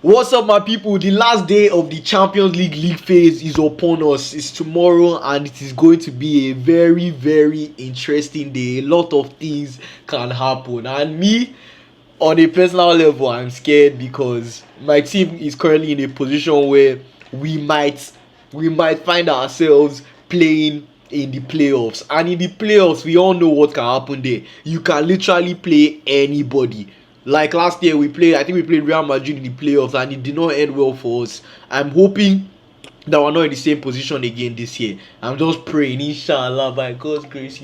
What's up, my people? The last day of the Champions League phase is upon us. It's tomorrow, and it is going to be a very, very interesting day. A lot of things can happen, and me, on a personal level, I'm scared because my team is currently in a position where we might we might find ourselves playing in the playoffs, and in the playoffs we all know what can happen there. You can literally play anybody. Like last year, I think we played Real Madrid in the playoffs, and it did not end well for us. I'm hoping that we're not in the same position again this year. I'm just praying, inshallah, by God's grace.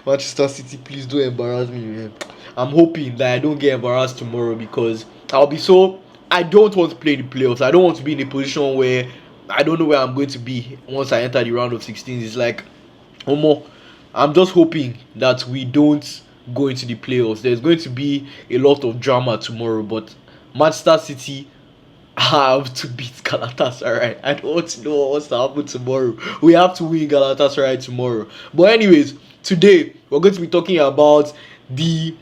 Manchester City, please don't embarrass me, man. I'm hoping that I don't get embarrassed tomorrow because I'll be so. I don't want to play in the playoffs. I don't want to be in a position where I don't know where I'm going to be once I enter the round of 16. It's like, Omo, I'm just hoping that we don't go into the playoffs. There's going to be a lot of drama tomorrow, but Manchester City have to beat Galatasaray. I don't want to know what's to happen tomorrow. We have to win Galatasaray tomorrow. But anyways, today we're going to be talking about the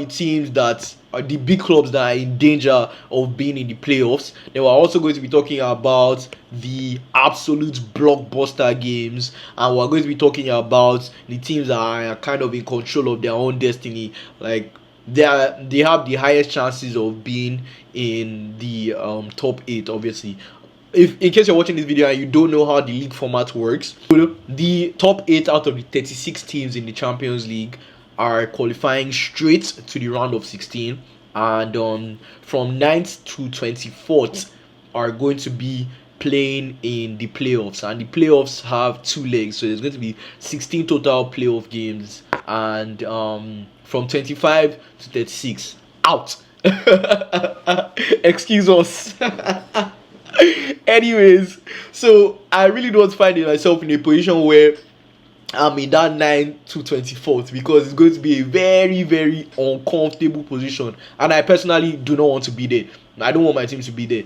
teams that are the big clubs that are in danger of being in the playoffs. Then we're also going to be talking about the absolute blockbuster games, and we're going to be talking about the teams that are kind of in control of their own destiny. Like they have the highest chances of being in the top 8, obviously. If in case you're watching this video and you don't know how the league format works, the top 8 out of the 36 teams in the Champions League are qualifying straight to the round of 16, and from 9th to 24th are going to be playing in the playoffs, and the playoffs have 2 legs, so there's going to be 16 total playoff games, and from 25 to 36 out. Excuse us. Anyways, so I really don't find myself in a position where I'm in that 9 to 24th because it's going to be a very, very uncomfortable position, and I personally do not want to be there. I don't want my team to be there.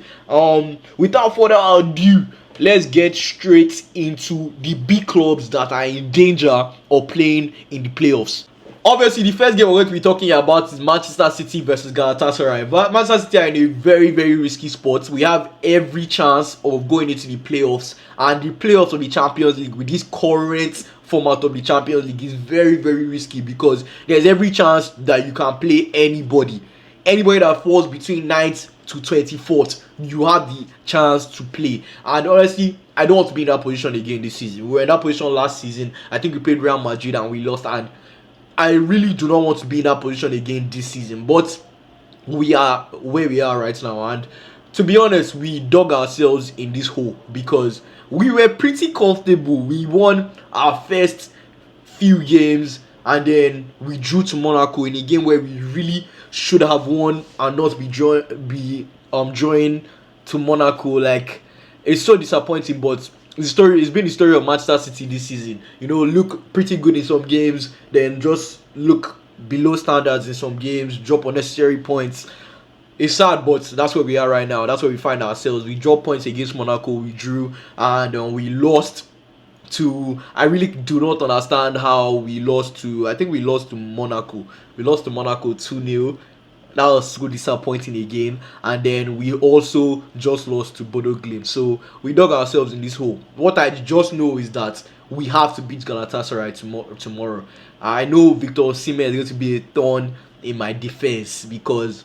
Without further ado, let's get straight into the big clubs that are in danger of playing in the playoffs. Obviously, the first game we're going to be talking about is Manchester City versus Galatasaray. But Manchester City are in a very, very risky spot. We have every chance of going into the playoffs, and the playoffs of the Champions League with this current format of the Champions League is very, very risky because there's every chance that you can play anybody. Anybody that falls between 9th to 24th, you have the chance to play. And honestly, I don't want to be in that position again this season. We were in that position last season. I think we played Real Madrid and we lost, and I really do not want to be in that position again this season. But we are where we are right now, and to be honest, we dug ourselves in this hole because we were pretty comfortable. We won our first few games, and then we drew to Monaco in a game where we really should have won and not be drawing to Monaco. Like, it's so disappointing, but it's been the story of Manchester City this season. Look pretty good in some games, then just look below standards in some games, drop unnecessary points. It's sad, but that's where we are right now. That's where we find ourselves. We dropped points against Monaco, we drew, and we lost to. I really do not understand how we lost to. I think we lost to Monaco. We lost to Monaco 2-0. That was so disappointing again, and then we also just lost to Bodo Glimt. So we dug ourselves in this hole. What I just know is that we have to beat Galatasaray tomorrow. I know Victor Osimhen is going to be a thorn in my defense because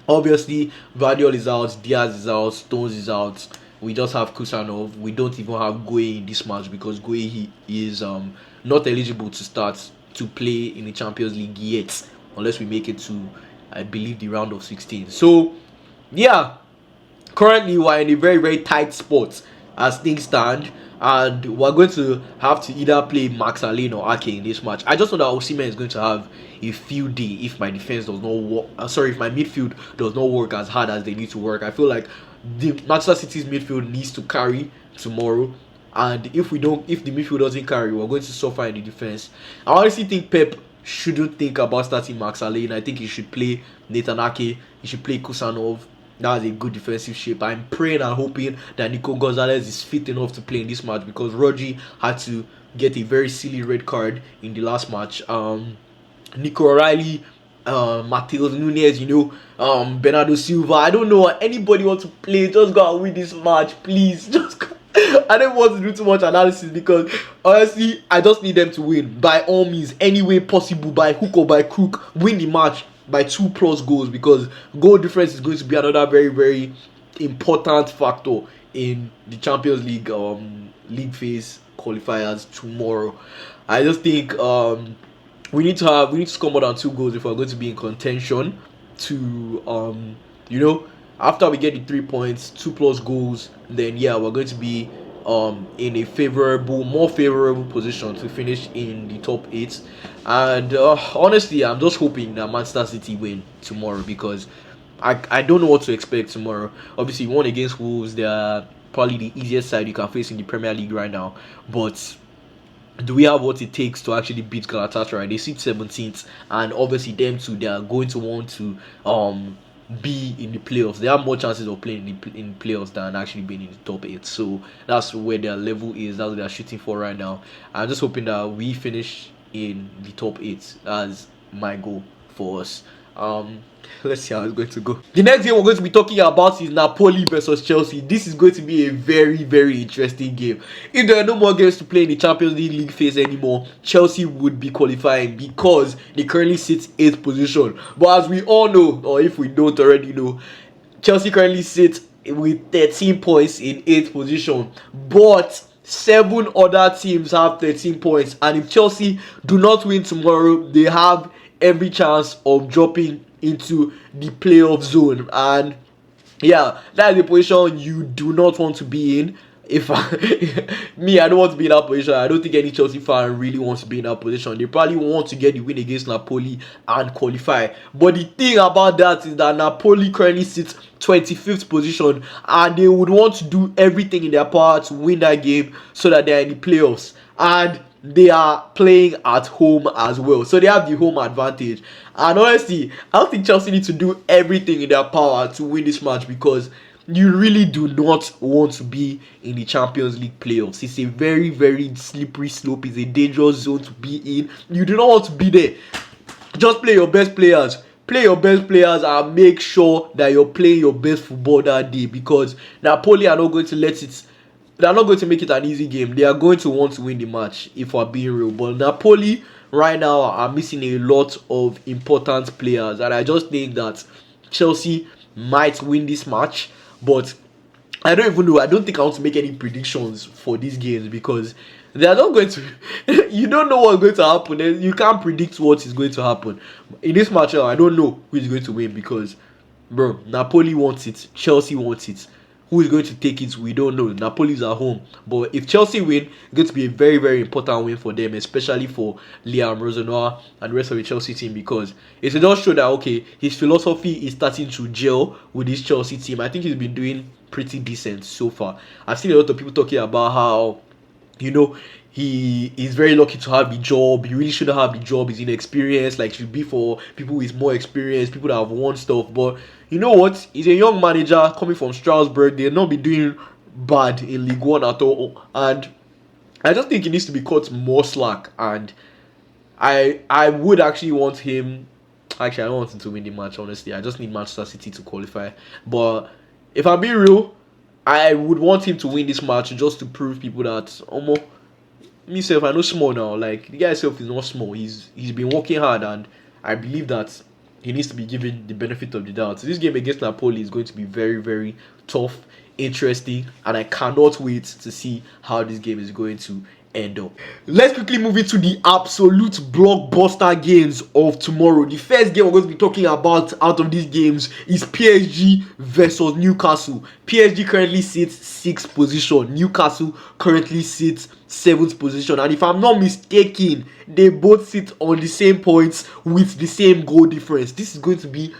obviously Vardiol is out, Diaz is out, Stones is out. We just have Kusanov. We don't even have Goe in this match because Goe he is not eligible to start to play in the Champions League yet, unless we make it to, I believe, the round of 16. So, yeah, currently we're in a very, very tight spot as things stand, and we're going to have to either play Max Allen or Ake in this match. I just know that Osimhen is going to have a field day if my defense does not work. If my midfield does not work as hard as they need to work. I feel like the Manchester City's midfield needs to carry tomorrow. And if the midfield doesn't carry, we're going to suffer in the defense. I honestly think Pep shouldn't think about starting Max Allen. I think he should play Nathan Ake. He should play Kusanov. That's a good defensive shape. I'm praying and hoping that Nico Gonzalez is fit enough to play in this match because Rodri had to get a very silly red card in the last match. Nico O'Reilly Mateus Nunes, Bernardo Silva. I don't know anybody want to play. Just go and win this match, please. Just go. I don't want to do too much analysis because honestly, I just need them to win by all means, any way possible, by hook or by crook. Win the match by 2+ goals because goal difference is going to be another very very important factor in the Champions League league phase qualifiers tomorrow. I just think we need to score more than 2 goals if we're going to be in contention to after we get the 3 points, 2+ goals, then yeah, we're going to be in a more favorable position to finish in the top 8. And honestly, I'm just hoping that Manchester City win tomorrow because I don't know what to expect tomorrow. Obviously, won against Wolves. They are probably the easiest side you can face in the Premier League right now, but do we have what it takes to actually beat Galatasaray? They sit 17th, and obviously them too, they are going to want to be in the playoffs. They have more chances of playing in playoffs than actually being in the top 8. So that's where their level is. That's what they're shooting for right now. I'm just hoping that we finish in the top 8 as my goal for us. Let's see how it's going to go. The next game we're going to be talking about is Napoli versus Chelsea. This is going to be a very very interesting game. If there are no more games to play in the Champions League phase anymore, Chelsea would be qualifying because they currently sit 8th position. But as we all know, or if we don't already know, Chelsea currently sits with 13 points in 8th position, but 7 other teams have 13 points, and if Chelsea do not win tomorrow, they have every chance of dropping into the playoff zone. And yeah, that is a position you do not want to be in. If I don't want to be in that position. I don't think any Chelsea fan really wants to be in that position. They probably want to get the win against Napoli and qualify. But the thing about that is that Napoli currently sits 25th position, and they would want to do everything in their power to win that game so that they are in the playoffs. And they are playing at home as well, so they have the home advantage. And honestly, I don't think Chelsea need to do everything in their power to win this match because you really do not want to be in the Champions League playoffs. It's a very very slippery slope. It's a dangerous zone to be in. You do not want to be there. Just play your best players. And make sure that you're playing your best football that day because Napoli are not going to let it. They are not going to make it an easy game. They are going to want to win the match if we're being real. But Napoli right now are missing a lot of important players, and I just think that Chelsea might win this match. But I don't even know. I don't think I want to make any predictions for these games because they are not going to. You don't know what's going to happen. You can't predict what is going to happen in this match. I don't know who is going to win because, bro, Napoli wants it. Chelsea wants it. Who is going to take it? We don't know. Napoli is at home. But if Chelsea win, it's going to be a very, very important win for them, especially for Liam Rosenauer and the rest of the Chelsea team because it's just show that, okay, his philosophy is starting to gel with this Chelsea team. I think he's been doing pretty decent so far. I've seen a lot of people talking about how, he is very lucky to have the job. He really shouldn't have the job. He's inexperienced. Like, should be for people with more experience, people that have won stuff. But you know what? He's a young manager coming from Strasbourg. They'll not be doing bad in League One at all. And I just think he needs to be cut more slack. And I would actually want him. Actually, I don't want him to win the match, honestly. I just need Manchester City to qualify. But if I'm being real, I would want him to win this match just to prove people that myself, I know small now. Like, the guy himself is not small. He's been working hard, and I believe that he needs to be given the benefit of the doubt. So this game against Napoli is going to be very, very tough, interesting, and I cannot wait to see how this game is going to end up. Let's quickly move into the absolute blockbuster games of tomorrow. The first game we're going to be talking about out of these games is PSG versus Newcastle. PSG currently sits 6th position. Newcastle currently sits 7th position, and if I'm not mistaken, they both sit on the same points with the same goal difference. This is going to be,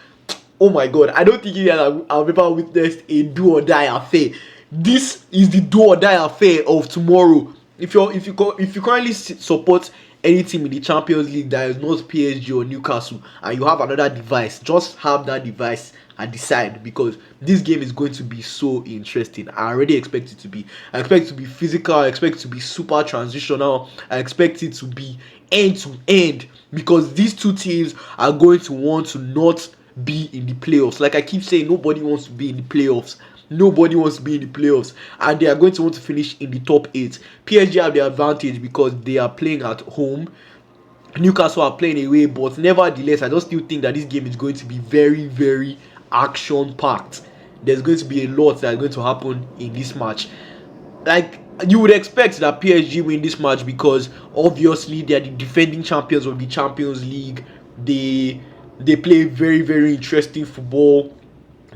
oh my god, I don't think you guys have ever witnessed a do or die affair. This is the do or die affair of tomorrow. If you currently support any team in the Champions League that is not PSG or Newcastle, and you have another device, just have that device and decide, because this game is going to be so interesting. I already expect it to be. I expect it to be physical. I expect it to be super transitional. I expect it to be end to end, because these two teams are going to want to not be in the playoffs. Like I keep saying, nobody wants to be in the playoffs. Nobody wants to be in the playoffs, and they are going to want to finish in the top 8. PSG have the advantage because they are playing at home. Newcastle are playing away, but nevertheless, I just still think that this game is going to be very, very action packed. There's going to be a lot that is going to happen in this match. Like, you would expect that PSG win this match because obviously they are the defending champions of the Champions League. They play very, very interesting football.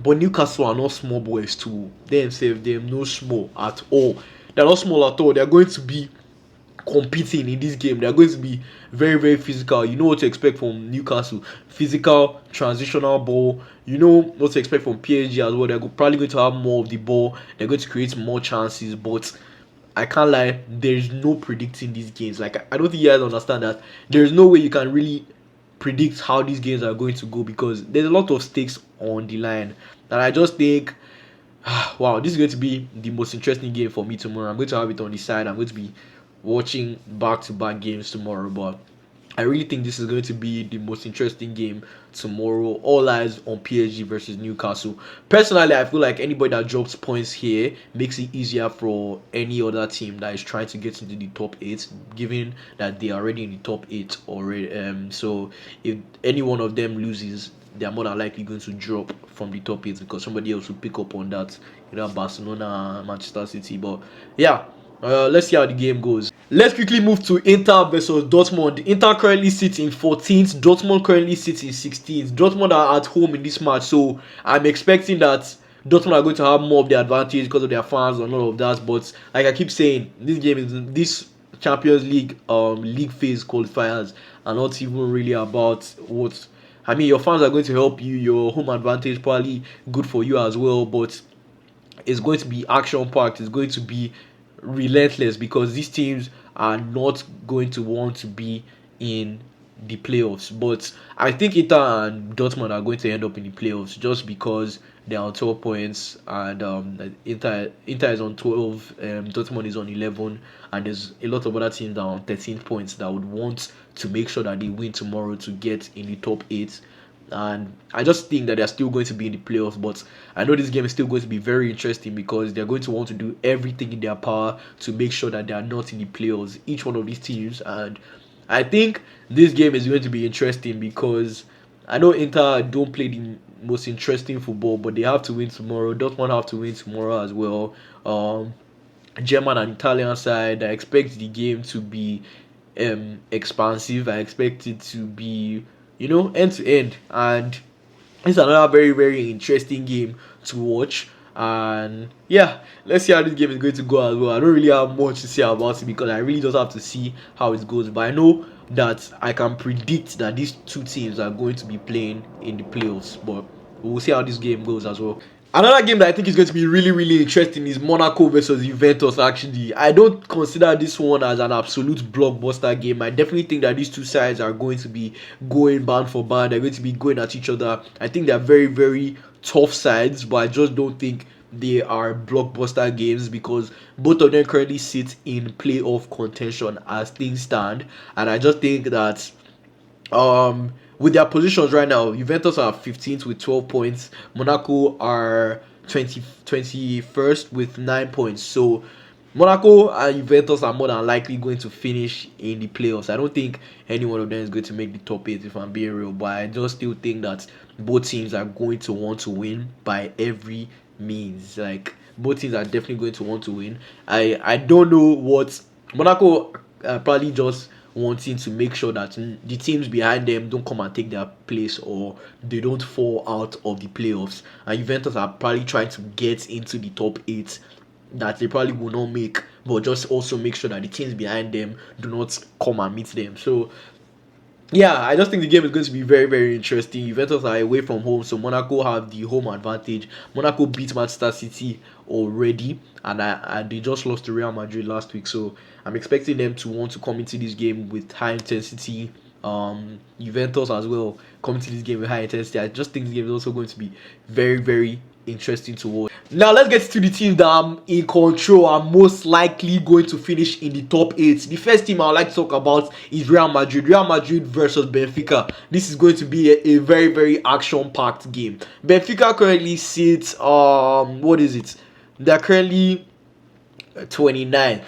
But Newcastle are not small boys too. Themselves, they're no small at all. They're not small at all. They're going to be competing in this game. They're going to be very, very physical. You know what to expect from Newcastle. Physical, transitional ball. You know what to expect from PSG as well. They're probably going to have more of the ball. They're going to create more chances. But I can't lie, there's no predicting these games. Like, I don't think you guys understand that. There's no way you can really predict how these games are going to go because there's a lot of stakes on the line. And I just think, wow, this is going to be the most interesting game for me tomorrow. I'm going to have it on the side. I'm going to be watching back-to-back games tomorrow, but I really think this is going to be the most interesting game tomorrow. All eyes on PSG versus Newcastle. Personally, I feel like anybody that drops points here makes it easier for any other team that is trying to get into the top 8, given that they are already in the top 8 already. So if any one of them loses, they are more than likely going to drop from the top 8 because somebody else will pick up on that, Barcelona, Manchester City. But yeah, let's see how the game goes. Let's quickly move to Inter versus Dortmund. Inter currently sits in 14th. Dortmund currently sits in 16th. Dortmund are at home in this match, so I'm expecting that Dortmund are going to have more of the advantage because of their fans and all of that. But like I keep saying, this Champions League league phase qualifiers are not even really about what. I mean, your fans are going to help you. Your home advantage probably good for you as well, but it's going to be action packed. It's going to be relentless because these teams are not going to want to be in the playoffs. But I think Inter and Dortmund are going to end up in the playoffs just because they're on 12 points and Inter is on 12, Dortmund is on 11, and there's a lot of other teams that are on 13 points that would want to make sure that they win tomorrow to get in the top 8. And I just think that they're still going to be in the playoffs, but I know this game is still going to be very interesting because they're going to want to do everything in their power to make sure that they are not in the playoffs, each one of these teams. And I think this game is going to be interesting because I know Inter don't play the most interesting football, but they have to win tomorrow. Dortmund have to win tomorrow as well. German and Italian side, I expect the game to be expansive. I expect it to be end to end, and it's another very, very interesting game to watch. And yeah, let's see how this game is going to go as well. I don't really have much to say about it because I really just have to see how it goes, but I know that I can predict that these two teams are going to be playing in the playoffs, but we'll see how this game goes as well. Another game that I think is going to be really, really interesting is Monaco versus Juventus. Actually, I don't consider this one as an absolute blockbuster game. I definitely think that these two sides are going to be going band for band. They're going to be going at each other. I think they're very, very tough sides, but I just don't think they are blockbuster games because both of them currently sit in playoff contention as things stand. And I just think that with their positions right now, Juventus are 15th with 12 points. Monaco are 21st with 9 points. So Monaco and Juventus are more than likely going to finish in the playoffs. I don't think any one of them is going to make the top 8 if I'm being real, but I just still think that both teams are going to want to win by every means. Like, both teams are definitely going to want to win. I don't know what Monaco probably just wanting to make sure that the teams behind them don't come and take their place or they don't fall out of the playoffs. And Juventus are probably trying to get into the top 8 that they probably will not make, but just also make sure that the teams behind them do not come and meet them. So yeah, I just think the game is going to be very, very interesting. Juventus are away from home, so Monaco have the home advantage. Monaco beat Manchester City already, and they just lost to Real Madrid last week. So I'm expecting them to want to come into this game with high intensity. Juventus as well come into this game with high intensity. I just think the game is also going to be very, very interesting to watch. Now let's get to the teams that I'm in control and most likely going to finish in the top 8. The first team I would like to talk about is Real Madrid. Real Madrid versus Benfica. This is going to be a very, very action-packed game. Benfica currently sits, what is it? They're currently 29th.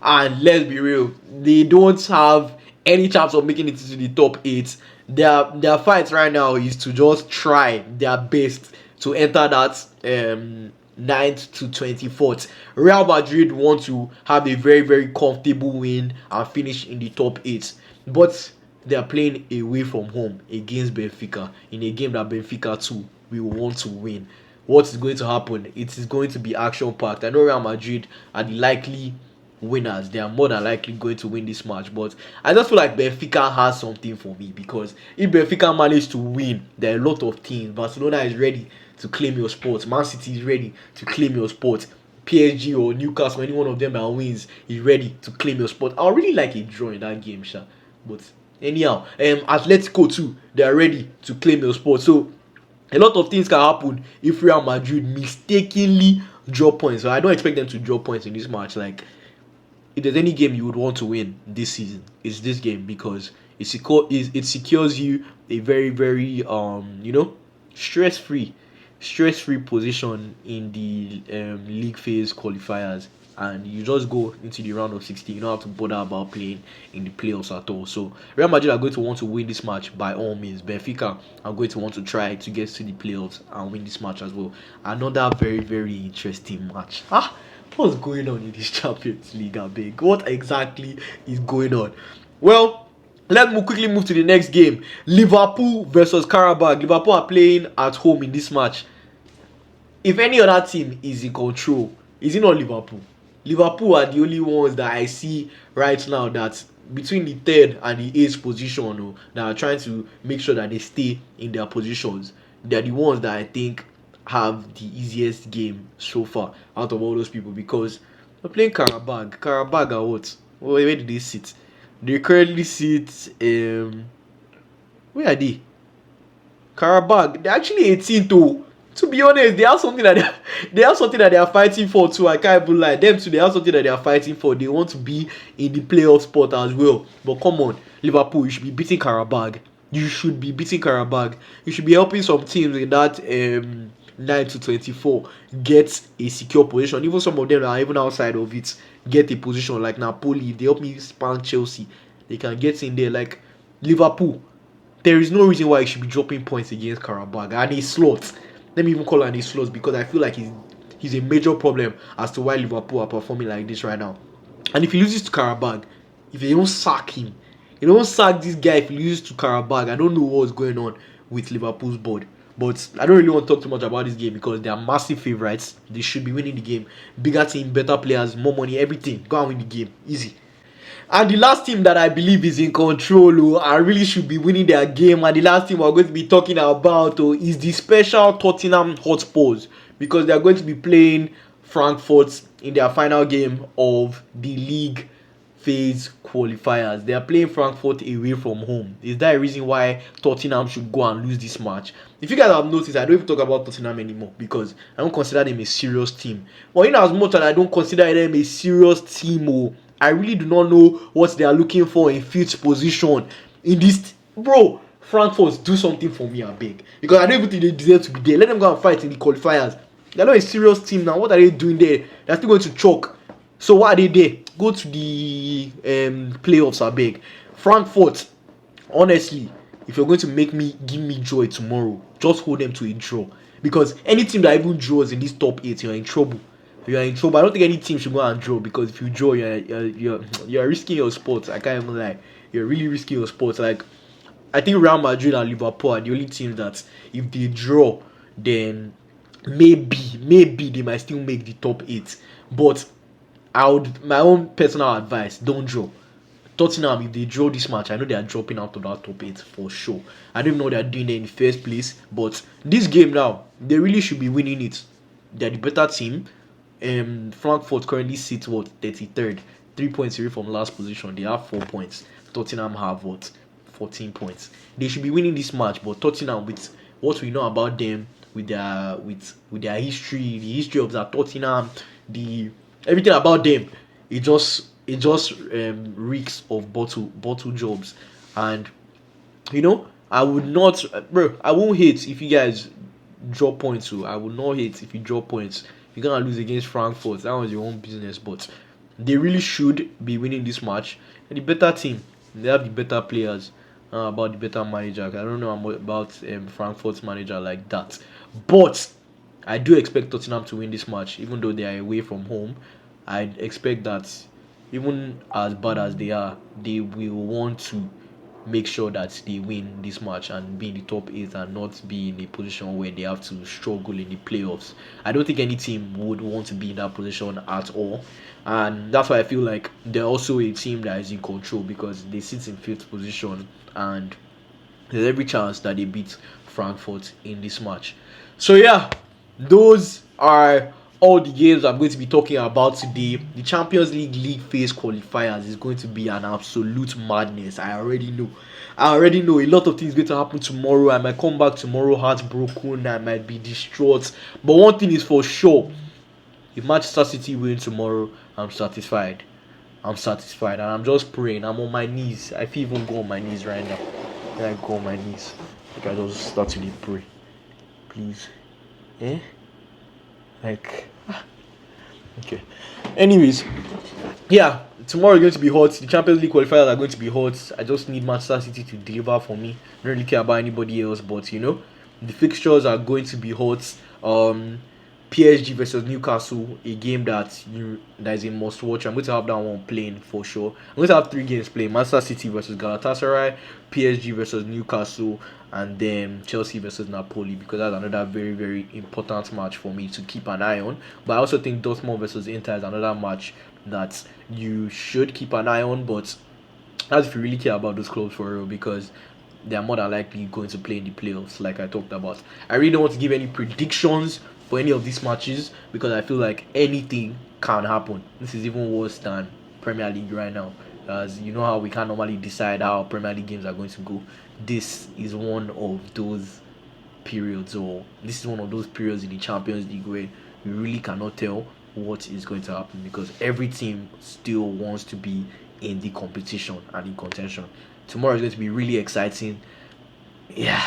And let's be real, they don't have any chance of making it into the top 8. Their fight right now is to just try their best to enter that 9th to 24th. Real Madrid want to have a very, very comfortable win and finish in the top 8. But they are playing away from home against Benfica in a game that Benfica too will want to win. What is going to happen? It is going to be action-packed. I know Real Madrid are the likely winners. They are more than likely going to win this match, but I just feel like Benfica has something for me, because if Benfica manage to win, there are a lot of teams. Barcelona is ready to claim your spot. Man City is ready to claim your spot. PSG or Newcastle, any one of them that wins is ready to claim your spot. I really like a draw in that game, sha. But anyhow, Atletico too, they are ready to claim your spot. So a lot of things can happen if Real Madrid mistakenly draw points. So I don't expect them to draw points in this match. Like, if there's any game you would want to win this season, it's this game, because it secures you a very, very stress-free position in the league phase qualifiers, and you just go into the round of 16. You don't have to bother about playing in the playoffs at all. So Real Madrid are going to want to win this match by all means. Benfica are going to want to try to get to the playoffs and win this match as well. Another very, very interesting match. What's going on in this Champions League, big? What exactly is going on? Well, let's quickly move to the next game. Liverpool versus Karabakh. Liverpool are playing at home in this match. If any other team is in control, is it not Liverpool? Liverpool are the only ones that I see right now that between the 3rd and the 8th position, that are trying to make sure that they stay in their positions. They're the ones that I think have the easiest game so far out of all those people, because they're playing Karabakh. Karabakh are what? Where do they sit? They currently sit where are they? Karabakh. They're actually 18th though. To be honest, they have something that they are fighting for too. I can't even lie. Them too, they have something that they are fighting for. They want to be in the playoff spot as well. But come on, Liverpool, you should be beating Karabakh. You should be beating Karabakh. You should be helping some teams in that 9 to 24 get a secure position. Even some of them that are even outside of it get a position, like Napoli. If they help me span Chelsea, they can get in there. Like Liverpool, there is no reason why you should be dropping points against Karabakh. And a slot, let me even call it a slot, because I feel like he's a major problem as to why Liverpool are performing like this right now. And if he loses to Karabakh, if they don't sack him, you don't sack this guy if he loses to Karabakh, I don't know what's going on with Liverpool's board. But I don't really want to talk too much about this game, because they are massive favorites. They should be winning the game. Bigger team, better players, more money, everything. Go and win the game. Easy. And the last team that I believe is in control, I really should be winning their game, and the last team we're going to be talking about is the special Tottenham Hotspurs, because they are going to be playing Frankfurt in their final game of the league phase qualifiers. They are playing Frankfurt away from home. Is that a reason why Tottenham should go and lose this match? If you guys have noticed, I don't even talk about Tottenham anymore, because I don't consider them a serious team. But in as much as I don't consider them a serious team, I really do not know what they are looking for in fifth position in this. Bro, Frankfurt, do something for me, I beg. Because I don't even think they deserve to be there. Let them go and fight in the qualifiers. They're not a serious team now. What are they doing there? They're still going to choke. So why are they there? Go to the playoffs, I beg. Frankfurt, honestly, if you're going to give me joy tomorrow, just hold them to a draw. Because any team that even draws in this top 8, you're in trouble. You are in trouble. I don't think any team should go and draw, because if you draw, you're risking your spot. I can't even lie. You're really risking your spot. Like, I think Real Madrid and Liverpool are the only teams that if they draw, then maybe they might still make the top 8. But my own personal advice, don't draw. Tottenham, if they draw this match, I know they are dropping out of that top 8 for sure. I don't even know what they're doing there in the first place. But this game now, they really should be winning it. They're the better team. Frankfurt currently sits 33rd, 3 points away from last position. They have 4 points. Tottenham have 14 points. They should be winning this match, but Tottenham, with what we know about them, their history, the history of their Tottenham, the everything about them. It just reeks of bottle jobs, and I would not, bro. I won't hate if you guys drop points. So I would not hate if you drop points. You're gonna lose against Frankfurt. That was your own business, but they really should be winning this match. And the better team, they have the better players. About the better manager. I don't know about Frankfurt's manager like that, but I do expect Tottenham to win this match, even though they are away from home. I expect that even as bad as they are, they will want to make sure that they win this match and be in the top 8 and not be in a position where they have to struggle in the playoffs. I don't think any team would want to be in that position at all. And that's why I feel like they're also a team that is in control because they sit in 5th position and there's every chance that they beat Frankfurt in this match. So yeah, those are all the games I'm going to be talking about today. The Champions League phase qualifiers is going to be an absolute madness. I already know a lot of things going to happen tomorrow. I might come back tomorrow heartbroken. I might be distraught. But one thing is for sure, if Manchester City win tomorrow, I'm satisfied. And I'm just praying. I'm on my knees. I feel even go on my knees right now. When I go on my knees, like I just start to pray. Please, like, okay. Anyways, yeah, tomorrow is going to be hot. The Champions League qualifiers are going to be hot. I just need Manchester City to deliver for me. I don't really care about anybody else, but the fixtures are going to be hot. PSG versus Newcastle, a game that is a must watch. I'm going to have that one playing for sure. I'm going to have 3 games playing: Manchester City versus Galatasaray, PSG versus Newcastle, and then Chelsea versus Napoli, because that's another very, very important match for me to keep an eye on. But I also think Dortmund versus Inter is another match that you should keep an eye on, but that's if you really care about those clubs for real, because they are more than likely going to play in the playoffs, like I talked about. I really don't want to give any predictions for any of these matches because I feel like anything can happen. This is even worse than Premier League right now, as you know how we can't normally decide how Premier League games are going to go. This is one of those periods, or this is one of those periods in the Champions League where we really cannot tell what is going to happen because every team still wants to be in the competition and in contention. Tomorrow is going to be really exciting. Yeah.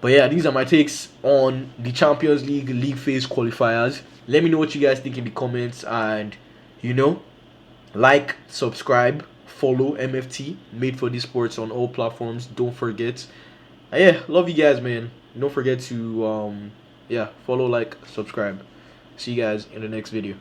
But yeah, these are my takes on the Champions League phase qualifiers. Let me know what you guys think in the comments, and like, subscribe, follow MFT Made for This Sports on all platforms. Don't forget. And yeah, love you guys, man. Don't forget to follow, like, subscribe. See you guys in the next video.